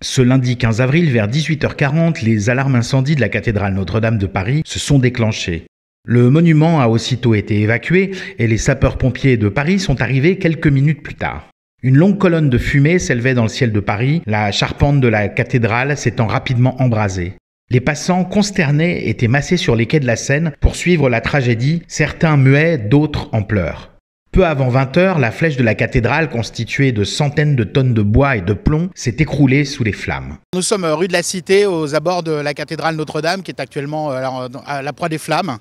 Ce lundi 15 avril, vers 18h40, les alarmes incendie de la cathédrale Notre-Dame de Paris se sont déclenchées. Le monument a aussitôt été évacué et les sapeurs-pompiers de Paris sont arrivés quelques minutes plus tard. Une longue colonne de fumée s'élevait dans le ciel de Paris, la charpente de la cathédrale s'étant rapidement embrasée. Les passants consternés étaient massés sur les quais de la Seine pour suivre la tragédie, certains muets, d'autres en pleurs. Peu avant 20h, la flèche de la cathédrale, constituée de centaines de tonnes de bois et de plomb, s'est écroulée sous les flammes. Nous sommes rue de la Cité, aux abords de la cathédrale Notre-Dame, qui est actuellement à la proie des flammes.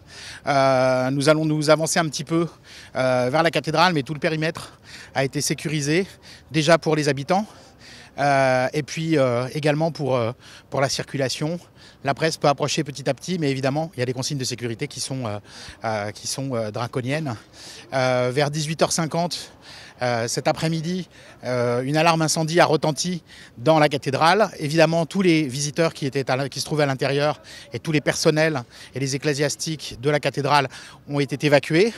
Nous allons nous avancer un petit peu vers la cathédrale, mais tout le périmètre a été sécurisé, déjà pour les habitants, et puis également pour la circulation. La presse peut approcher petit à petit, mais évidemment, il y a des consignes de sécurité qui sont draconiennes. Vers 18h50, cet après-midi, une alarme incendie a retenti dans la cathédrale. Évidemment, tous les visiteurs qui se trouvaient à l'intérieur et tous les personnels et les ecclésiastiques de la cathédrale ont été évacués.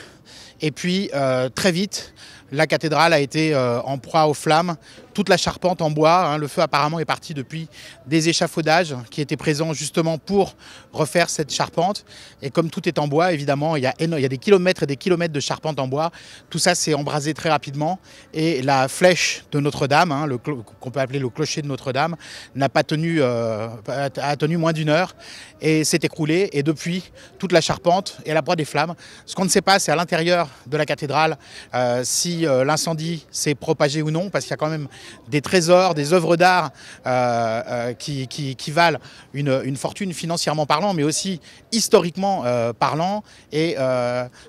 Et puis, très vite, la cathédrale a été en proie aux flammes. Toute la charpente en bois, le feu apparemment est parti depuis des échafaudages qui étaient présents justement pour refaire cette charpente. Et comme tout est en bois, évidemment, il y a des kilomètres et des kilomètres de charpente en bois. Tout ça s'est embrasé très rapidement. Et la flèche de Notre-Dame, qu'on peut appeler le clocher de Notre-Dame, n'a pas tenu, a tenu moins d'une heure et s'est écroulée. Et depuis, toute la charpente est à la proie des flammes. Ce qu'on ne sait pas, c'est à l'intérieur de la cathédrale si l'incendie s'est propagé ou non, parce qu'il y a quand même des trésors, des œuvres d'art qui valent une fortune financièrement parlant, mais aussi historiquement parlant. Et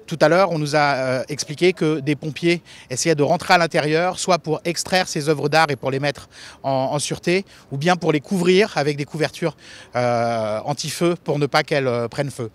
tout à l'heure, on nous a expliqué que des pompiers essayaient de rentrer à l'intérieur, soit pour extraire ces œuvres d'art et pour les mettre en sûreté, ou bien pour les couvrir avec des couvertures anti-feu pour ne pas qu'elles prennent feu.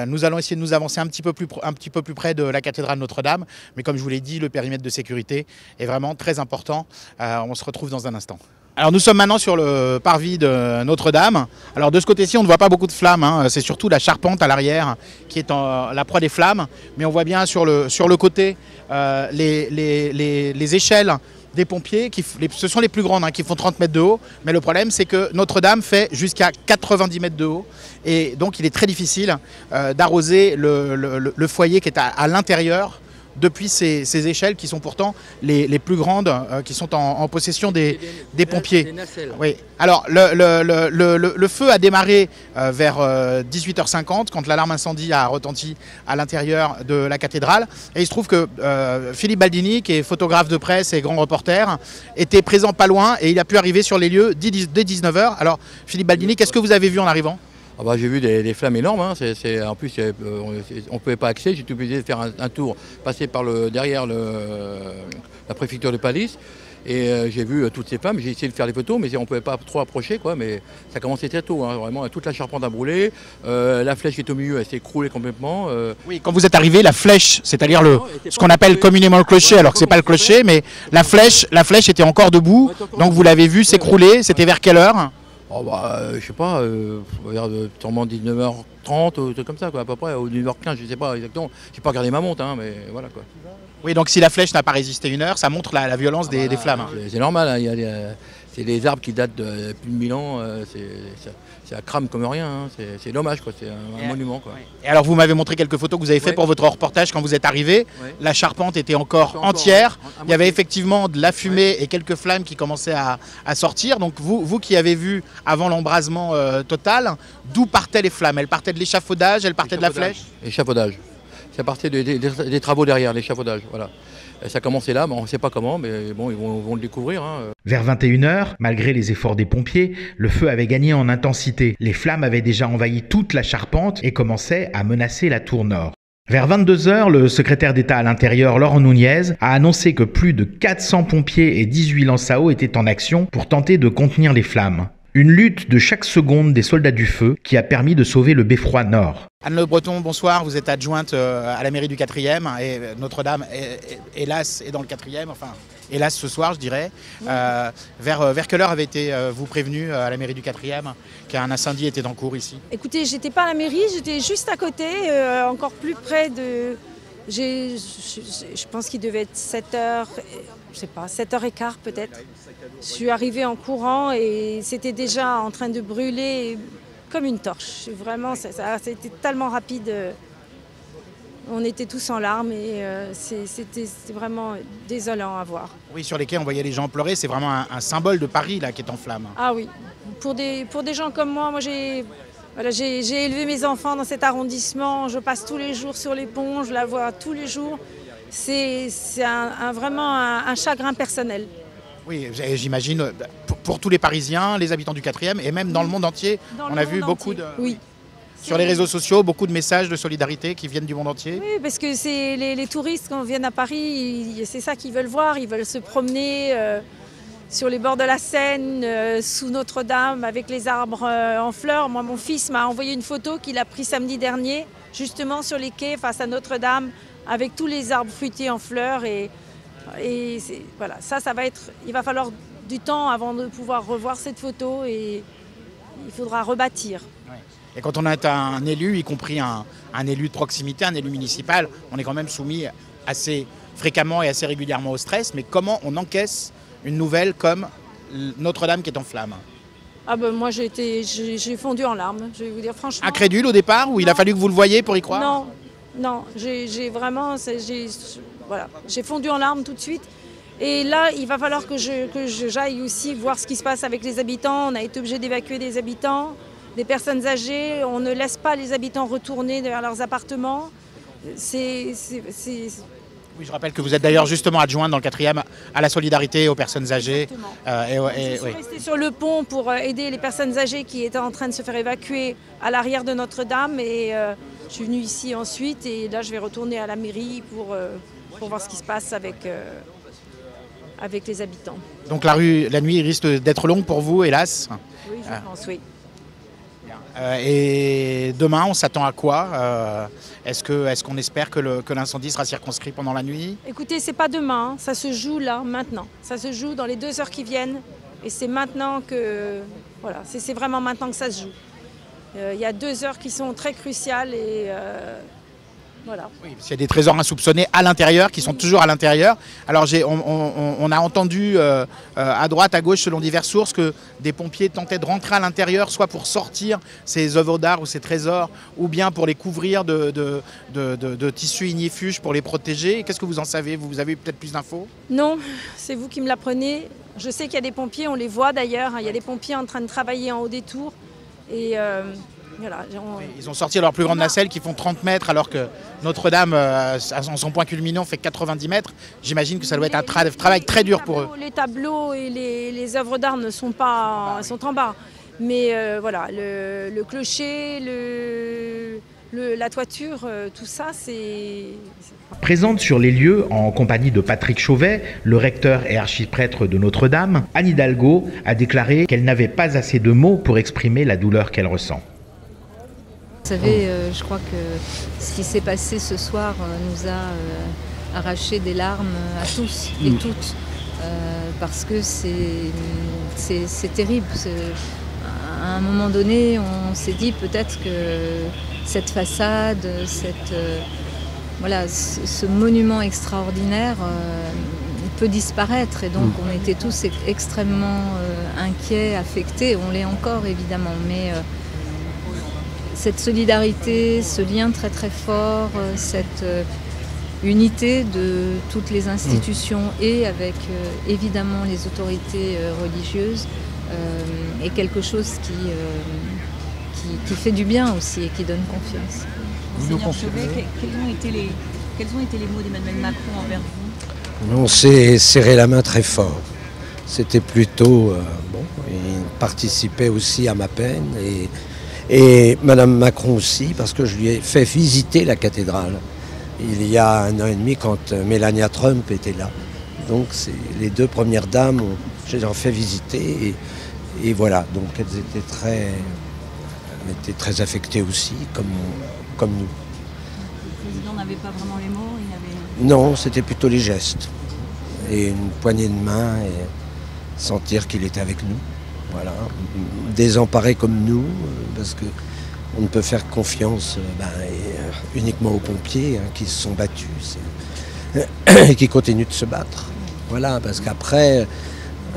Nous allons essayer de nous avancer un petit peu plus près de la cathédrale Notre-Dame, mais comme je vous l'ai dit, le périmètre de sécurité est vraiment très important. On se retrouve dans un instant. Alors nous sommes maintenant sur le parvis de Notre-Dame. Alors de ce côté-ci, on ne voit pas beaucoup de flammes, c'est surtout la charpente à l'arrière qui est la proie des flammes. Mais on voit bien sur le côté les échelles des pompiers, ce sont les plus grandes, qui font 30 mètres de haut. Mais le problème, c'est que Notre-Dame fait jusqu'à 90 mètres de haut. Et donc il est très difficile d'arroser le foyer qui est à l'intérieur depuis ces échelles qui sont pourtant les plus grandes, qui sont en possession des pompiers. Oui. Alors le feu a démarré vers 18h50 quand l'alarme incendie a retenti à l'intérieur de la cathédrale. Et il se trouve que Philippe Baldini, qui est photographe de presse et grand reporter, était présent pas loin et il a pu arriver sur les lieux dès 19h. Alors Philippe Baldini, qu'est-ce que vous avez vu en arrivant ? Ah bah, j'ai vu des flammes énormes, en plus on ne pouvait pas accéder, j'étais obligé de faire un tour, passer par derrière la préfecture de police et j'ai vu toutes ces flammes, j'ai essayé de faire des photos mais on ne pouvait pas trop approcher, mais ça commençait très tôt, vraiment toute la charpente a brûlé, la flèche qui est au milieu elle s'est écroulée complètement. Oui, quand vous êtes arrivé, la flèche, c'est-à-dire ce qu'on appelle communément le clocher, alors que ce n'est pas le clocher, mais la flèche était encore debout, donc vous l'avez vu s'écrouler, c'était vers quelle heure ? Oh bah, je sais pas, sûrement 19h30, ou truc comme ça, à peu près, ou 19h15, je sais pas exactement. J'ai pas regardé ma montre, mais voilà quoi. Oui, donc si la flèche n'a pas résisté une heure, ça montre la violence des flammes. C'est normal, c'est des arbres qui datent de plus de 1000 ans, ça crame comme rien, c'est dommage, c'est un monument. Quoi. Et alors vous m'avez montré quelques photos que vous avez fait pour votre reportage quand vous êtes arrivé. La charpente était encore entière, il y avait effectivement de la fumée et quelques flammes qui commençaient à sortir. Donc vous qui avez vu avant l'embrasement total, d'où partaient les flammes? Elles partaient de l'échafaudage, elles partaient de la flèche? L'échafaudage. Ça partait des travaux derrière, l'échafaudage, voilà. Ça commençait là, on ne sait pas comment, mais bon, ils vont le découvrir. Vers 21h, malgré les efforts des pompiers, le feu avait gagné en intensité. Les flammes avaient déjà envahi toute la charpente et commençaient à menacer la tour nord. Vers 22h, le secrétaire d'État à l'intérieur, Laurent Nunez, a annoncé que plus de 400 pompiers et 18 lances à eau étaient en action pour tenter de contenir les flammes. Une lutte de chaque seconde des soldats du feu qui a permis de sauver le beffroi nord. Anne Le Breton, bonsoir. Vous êtes adjointe à la mairie du 4e et Notre-Dame, hélas, est dans le 4e, enfin, hélas ce soir, je dirais. Vers quelle heure avez-vous prévenu à la mairie du 4e qu'un incendie était en cours ici? Écoutez, j'étais pas à la mairie, j'étais juste à côté, encore plus près Je pense qu'il devait être 7h, je sais pas, 7h15 peut-être. Je suis arrivée en courant et c'était déjà en train de brûler comme une torche. Vraiment, ça a été tellement rapide. On était tous en larmes et c'était vraiment désolant à voir. Oui, sur les quais, on voyait les gens pleurer. C'est vraiment un symbole de Paris là, qui est en flammes. Ah oui, pour des gens comme moi j'ai élevé mes enfants dans cet arrondissement. Je passe tous les jours sur les ponts, je la vois tous les jours. C'est vraiment un chagrin personnel. Oui, j'imagine, pour tous les Parisiens, les habitants du 4e et même dans le monde entier, on a vu beaucoup de... Oui. Sur les réseaux sociaux, beaucoup de messages de solidarité qui viennent du monde entier. Oui, parce que c'est les touristes, quand ils viennent à Paris, c'est ça qu'ils veulent voir. Ils veulent se promener sur les bords de la Seine, sous Notre-Dame, avec les arbres en fleurs. Moi, mon fils m'a envoyé une photo qu'il a prise samedi dernier, justement sur les quais, face à Notre-Dame, avec tous les arbres fruités en fleurs. Et voilà, ça va être... Il va falloir du temps avant de pouvoir revoir cette photo et il faudra rebâtir. Ouais. Et quand on est un élu, y compris un élu de proximité, un élu municipal, on est quand même soumis assez fréquemment et assez régulièrement au stress. Mais comment on encaisse une nouvelle comme Notre-Dame qui est en flammes? Ah ben moi j'ai fondu en larmes, je vais vous dire franchement. Incrédule au départ ou il a fallu que vous le voyiez pour y croire? Non, j'ai vraiment, voilà, j'ai fondu en larmes tout de suite. Et là, il va falloir que j'aille aussi voir ce qui se passe avec les habitants. On a été obligé d'évacuer des habitants, des personnes âgées. On ne laisse pas les habitants retourner vers leurs appartements. Oui, je rappelle que vous êtes d'ailleurs justement adjointe dans le 4e à la solidarité aux personnes âgées. Je suis restée sur le pont pour aider les personnes âgées qui étaient en train de se faire évacuer à l'arrière de Notre-Dame. Et je suis venue ici ensuite et là je vais retourner à la mairie pour voir ce qui se passe avec les habitants. Donc la nuit risque d'être longue pour vous, hélas? Oui, je pense, oui. Et demain, on s'attend à quoi? Est-ce qu'on espère que l'incendie sera circonscrit pendant la nuit? Écoutez, c'est pas demain, ça se joue là, maintenant. Ça se joue dans les 2 heures qui viennent. Et c'est maintenant que... Voilà, c'est vraiment maintenant que ça se joue. Il y a 2 heures qui sont très cruciales et... Voilà. Oui, parce qu'il y a des trésors insoupçonnés à l'intérieur, qui sont toujours à l'intérieur. Alors on a entendu à droite, à gauche, selon diverses sources, que des pompiers tentaient de rentrer à l'intérieur, soit pour sortir ces œuvres d'art ou ces trésors, ou bien pour les couvrir de tissus ignifuges pour les protéger. Qu'est-ce que vous en savez? Vous avez peut-être plus d'infos? Non, c'est vous qui me l'apprenez. Je sais qu'il y a des pompiers, on les voit d'ailleurs. Il y a des pompiers en train de travailler en haut des tours. Et... Voilà, ils ont sorti leurs plus grandes nacelles qui font 30 mètres alors que Notre-Dame, à son point culminant, fait 90 mètres. J'imagine que ça doit être un travail très dur pour eux. Les tableaux et les œuvres d'art ne sont pas, sont en bas. Mais voilà, le clocher, la toiture, tout ça, c'est... Présente sur les lieux en compagnie de Patrick Chauvet, le recteur et archiprêtre de Notre-Dame, Anne Hidalgo a déclaré qu'elle n'avait pas assez de mots pour exprimer la douleur qu'elle ressent. Vous savez, je crois que ce qui s'est passé ce soir nous a arraché des larmes à tous et toutes, parce que c'est terrible. À un moment donné, on s'est dit peut-être que cette façade, ce monument extraordinaire peut disparaître. Et donc on était tous extrêmement inquiets, affectés. On l'est encore évidemment, mais... cette solidarité, ce lien très très fort, cette unité de toutes les institutions et avec évidemment les autorités religieuses est quelque chose qui fait du bien aussi et qui donne confiance. Monseigneur Chauvet, quels ont été les mots d'Emmanuel Macron envers vous? On s'est serré la main très fort. C'était plutôt... il participait aussi à ma peine et Madame Macron aussi, parce que je lui ai fait visiter la cathédrale il y a 1 an et demi quand Melania Trump était là. Donc c'est les 2 premières dames, je les ai fait visiter et voilà, donc elles étaient très affectées aussi, comme nous. Le président n'avait pas vraiment les mots, Non, c'était plutôt les gestes et une poignée de main et sentir qu'il était avec nous. Voilà, désemparés comme nous, parce qu'on ne peut faire confiance uniquement aux pompiers qui se sont battus et qui continuent de se battre. Voilà, parce qu'après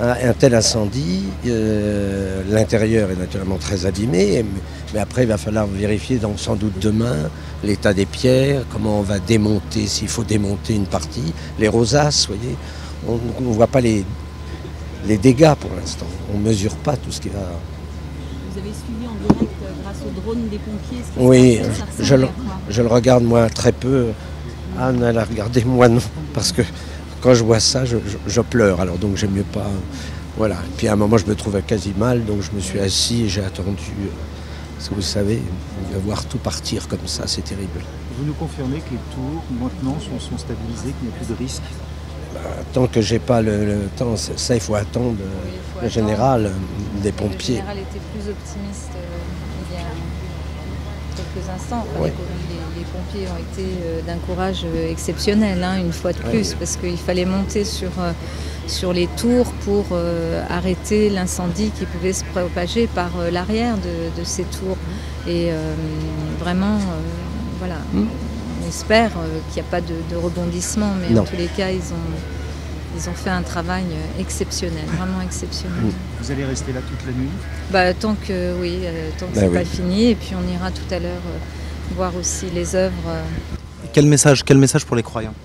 un tel incendie, l'intérieur est naturellement très abîmé, mais après il va falloir vérifier sans doute demain l'état des pierres, comment on va démonter, s'il faut démonter une partie, les rosaces, vous voyez, on ne voit pas les dégâts pour l'instant, on ne mesure pas tout ce qui va... Vous avez suivi en direct grâce au drone des pompiers ce qui Oui, se passe, je le regarde moi très peu, Anne elle a regardé, moi non, parce que quand je vois ça, je pleure, alors donc j'aime mieux pas... Voilà, et puis à un moment je me trouvais quasi mal, donc je me suis assis et j'ai attendu, parce que vous savez, de voir tout partir comme ça, c'est terrible. Vous nous confirmez que les tours maintenant sont stabilisés, qu'il n'y a plus de risque? Tant que j'ai pas le temps, ça il faut attendre le général des pompiers. Le général était plus optimiste il y a quelques instants. Oui. Les pompiers ont été d'un courage exceptionnel, une fois de plus, parce qu'il fallait monter sur les tours pour arrêter l'incendie qui pouvait se propager par l'arrière de ces tours. Et vraiment, voilà. On espère qu'il n'y a pas de rebondissement, mais non. En tous les cas, ils ont fait un travail exceptionnel, vraiment exceptionnel. Vous allez rester là toute la nuit? Tant que c'est pas fini, et puis on ira tout à l'heure voir aussi les œuvres. Quel message pour les croyants?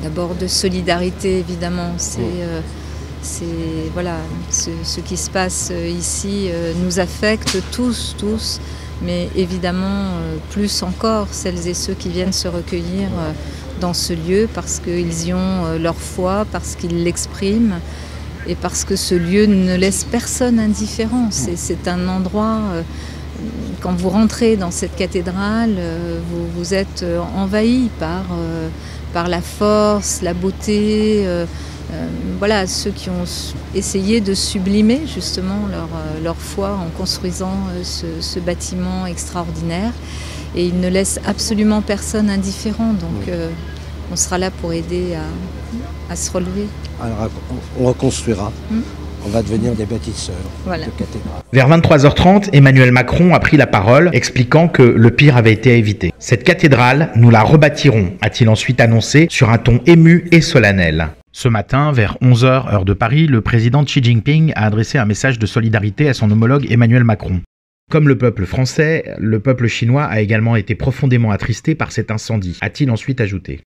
D'abord de solidarité, évidemment. Voilà, ce qui se passe ici nous affecte tous. Mais évidemment, plus encore, celles et ceux qui viennent se recueillir dans ce lieu parce qu'ils y ont leur foi, parce qu'ils l'expriment et parce que ce lieu ne laisse personne indifférent. C'est un endroit, quand vous rentrez dans cette cathédrale, vous êtes envahi par la force, la beauté, voilà, ceux qui ont essayé de sublimer justement leur foi en construisant ce bâtiment extraordinaire. Et il ne laisse absolument personne indifférent, donc on sera là pour aider à se relever. Alors on reconstruira, on va devenir des bâtisseurs voilà. de cathédrales. Vers 23h30, Emmanuel Macron a pris la parole, expliquant que le pire avait été évité. Cette cathédrale, nous la rebâtirons, a-t-il ensuite annoncé sur un ton ému et solennel. Ce matin, vers 11h, heure de Paris, le président Xi Jinping a adressé un message de solidarité à son homologue Emmanuel Macron. Comme le peuple français, le peuple chinois a également été profondément attristé par cet incendie, a-t-il ensuite ajouté.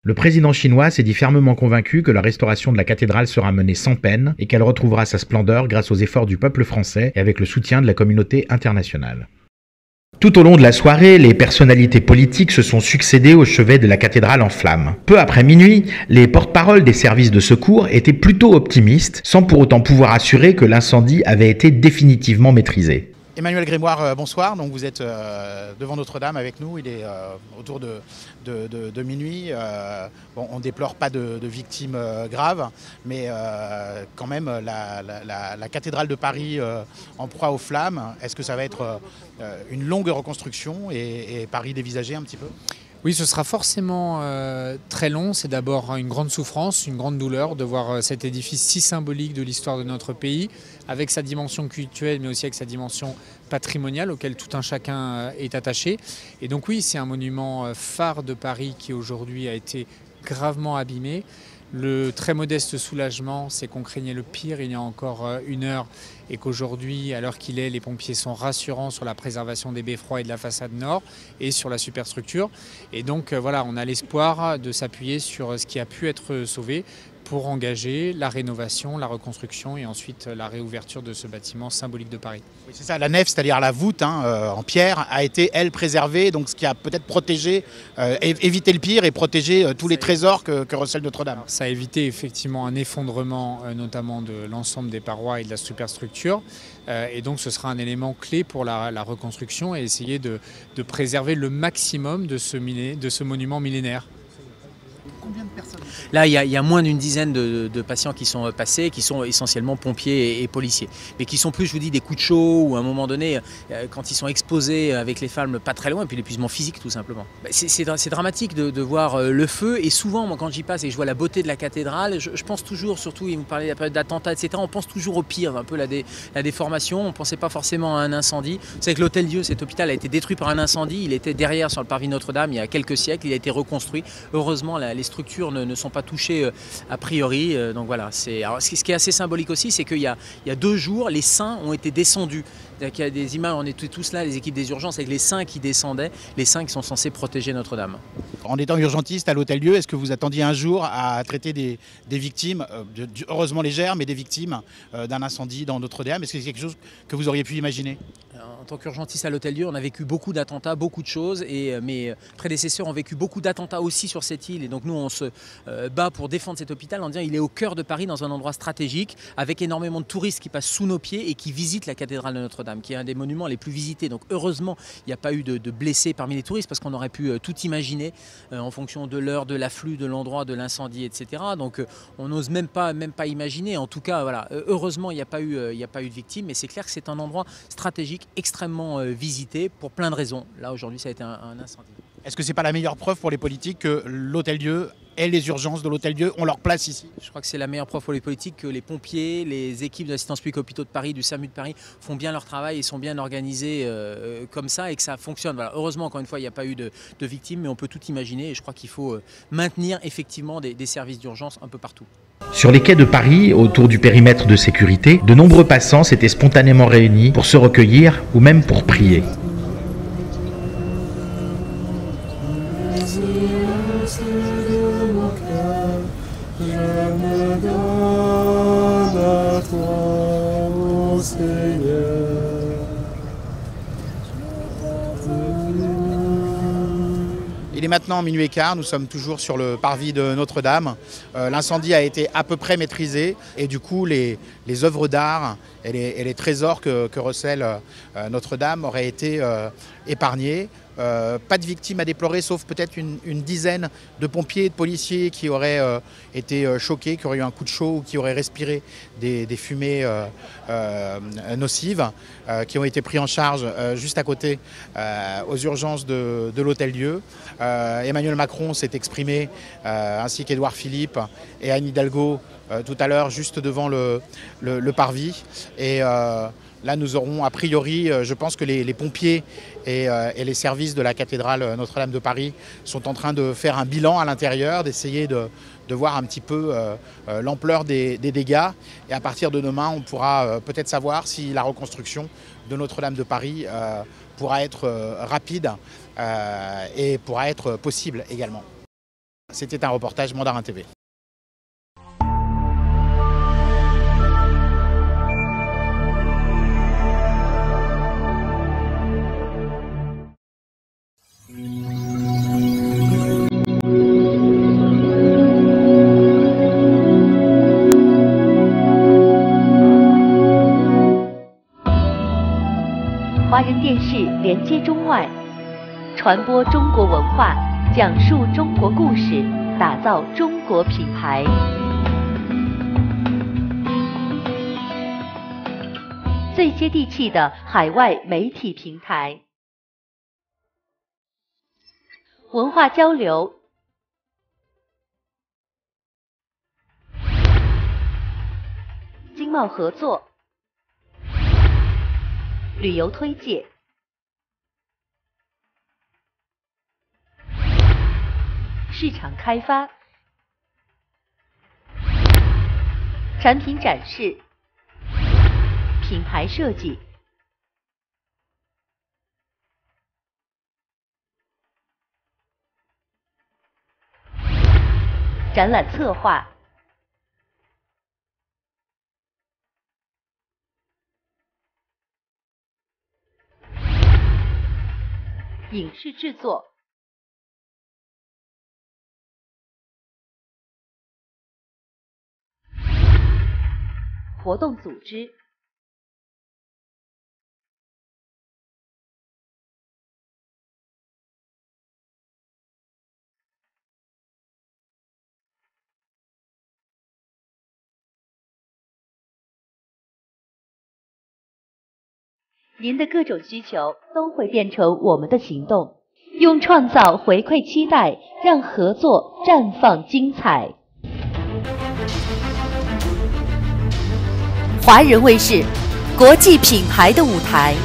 Le président chinois s'est dit fermement convaincu que la restauration de la cathédrale sera menée sans peine et qu'elle retrouvera sa splendeur grâce aux efforts du peuple français et avec le soutien de la communauté internationale. Tout au long de la soirée, les personnalités politiques se sont succédé au chevet de la cathédrale en flammes. Peu après minuit, les porte-paroles des services de secours étaient plutôt optimistes, sans pour autant pouvoir assurer que l'incendie avait été définitivement maîtrisé. Emmanuel Grémoire, bonsoir. Donc vous êtes devant Notre-Dame avec nous. Il est autour de minuit. On ne déplore pas de victimes graves, mais quand même la cathédrale de Paris en proie aux flammes. Est-ce que ça va être une longue reconstruction et Paris dévisagé un petit peu ? Oui, ce sera forcément très long. C'est d'abord une grande souffrance, une grande douleur de voir cet édifice si symbolique de l'histoire de notre pays, avec sa dimension cultuelle, mais aussi avec sa dimension patrimoniale auquel tout un chacun est attaché. Et donc oui, c'est un monument phare de Paris qui aujourd'hui a été gravement abîmé. Le très modeste soulagement, c'est qu'on craignait le pire il y a encore une heure et qu'aujourd'hui, à l'heure qu'il est, les pompiers sont rassurants sur la préservation des beffrois et de la façade nord et sur la superstructure. Et donc voilà, on a l'espoir de s'appuyer sur ce qui a pu être sauvé pour engager la rénovation, la reconstruction et ensuite la réouverture de ce bâtiment symbolique de Paris. Oui, c'est ça, la nef, c'est-à-dire la voûte en pierre, a été, elle, préservée, donc ce qui a peut-être protégé, évité le pire et protégé tous les trésors que recèle Notre-Dame. Ça a évité effectivement un effondrement, notamment de l'ensemble des parois et de la superstructure. Et donc ce sera un élément clé pour la reconstruction et essayer de préserver le maximum de ce monument millénaire. Combien de personnes ? Là, il y a moins d'une dizaine de patients qui sont passés, qui sont essentiellement pompiers et policiers. Mais qui sont plus, je vous dis, des coups de chaud ou à un moment donné, quand ils sont exposés avec les flammes pas très loin, et puis l'épuisement physique tout simplement. C'est dramatique de voir le feu, et souvent, moi quand j'y passe et que je vois la beauté de la cathédrale, je pense toujours, surtout, il vous parlait de la période d'attentat, etc., on pense toujours au pire, un peu la déformation, on ne pensait pas forcément à un incendie. Vous savez que l'Hôtel-Dieu, cet hôpital, a été détruit par un incendie, il était derrière sur le parvis Notre-Dame il y a quelques siècles, il a été reconstruit. Heureusement, les structures ne sont pas touchées a priori, donc voilà. Ce qui est assez symbolique aussi, c'est qu'il y a 2 jours, les saints ont été descendus. Il y a des images, on était tous là, les équipes des urgences, avec les saints qui descendaient, les saints qui sont censés protéger Notre-Dame. En étant urgentiste à l'Hôtel-Dieu, est-ce que vous attendiez un jour à traiter des victimes, heureusement légères, mais des victimes d'un incendie dans Notre-Dame? Est-ce que c'est quelque chose que vous auriez pu imaginer? En tant qu'urgentiste à l'Hôtel-Dieu, on a vécu beaucoup d'attentats, beaucoup de choses, et mes prédécesseurs ont vécu beaucoup d'attentats aussi sur cette île. Et donc nous, on se bat pour défendre cet hôpital en disant qu'il est au cœur de Paris, dans un endroit stratégique, avec énormément de touristes qui passent sous nos pieds et qui visitent la cathédrale de Notre-Dame, qui est un des monuments les plus visités. Donc heureusement, il n'y a pas eu de blessés parmi les touristes, parce qu'on aurait pu tout imaginer en fonction de l'heure, de l'afflux, de l'endroit, de l'incendie, etc. Donc on n'ose même pas imaginer. En tout cas, voilà, heureusement, il n'y a pas eu de victimes, mais c'est clair que c'est un endroit stratégique extrêmement visité pour plein de raisons. Là, aujourd'hui, ça a été un incendie. Est-ce que ce n'est pas la meilleure preuve pour les politiques que l'Hôtel-Dieu et les urgences de l'Hôtel-Dieu ont leur place ici? Je crois que c'est la meilleure preuve pour les politiques que les pompiers, les équipes de l'assistance publique hôpitaux de Paris, du SAMU de Paris font bien leur travail et sont bien organisés comme ça, et que ça fonctionne. Voilà. Heureusement, encore une fois, il n'y a pas eu de victimes, mais on peut tout imaginer, et je crois qu'il faut maintenir effectivement des services d'urgence un peu partout. Sur les quais de Paris, autour du périmètre de sécurité, de nombreux passants s'étaient spontanément réunis pour se recueillir ou même pour prier. Il est maintenant minuit et quart, nous sommes toujours sur le parvis de Notre-Dame. L'incendie a été à peu près maîtrisé, et du coup les œuvres d'art et les trésors que recèle Notre-Dame auraient été épargnés. Pas de victimes à déplorer, sauf peut-être une dizaine de pompiers et de policiers qui auraient été choqués, qui auraient eu un coup de chaud ou qui auraient respiré des fumées nocives, qui ont été pris en charge juste à côté aux urgences de l'Hôtel-Dieu. Emmanuel Macron s'est exprimé, ainsi qu'Édouard Philippe et Anne Hidalgo tout à l'heure, juste devant le parvis. Et là, nous aurons a priori, je pense que les pompiers et les services de la cathédrale Notre-Dame de Paris sont en train de faire un bilan à l'intérieur, d'essayer de voir un petit peu l'ampleur des dégâts. Et à partir de demain, on pourra peut-être savoir si la reconstruction de Notre-Dame de Paris pourra être rapide et pourra être possible également. C'était un reportage Mandarin TV. Hua人电视连接中外，传播中国文化，讲述中国故事，打造中国品牌。最接地气的海外媒体平台，文化交流、经贸合作、旅游推介、市场开发、产品展示、品牌设计、展览策划、影视制作、活动组织、您的各种需求都会变成我们的行动，用创造回馈期待，让合作绽放精彩。华人卫视，国际品牌的舞台。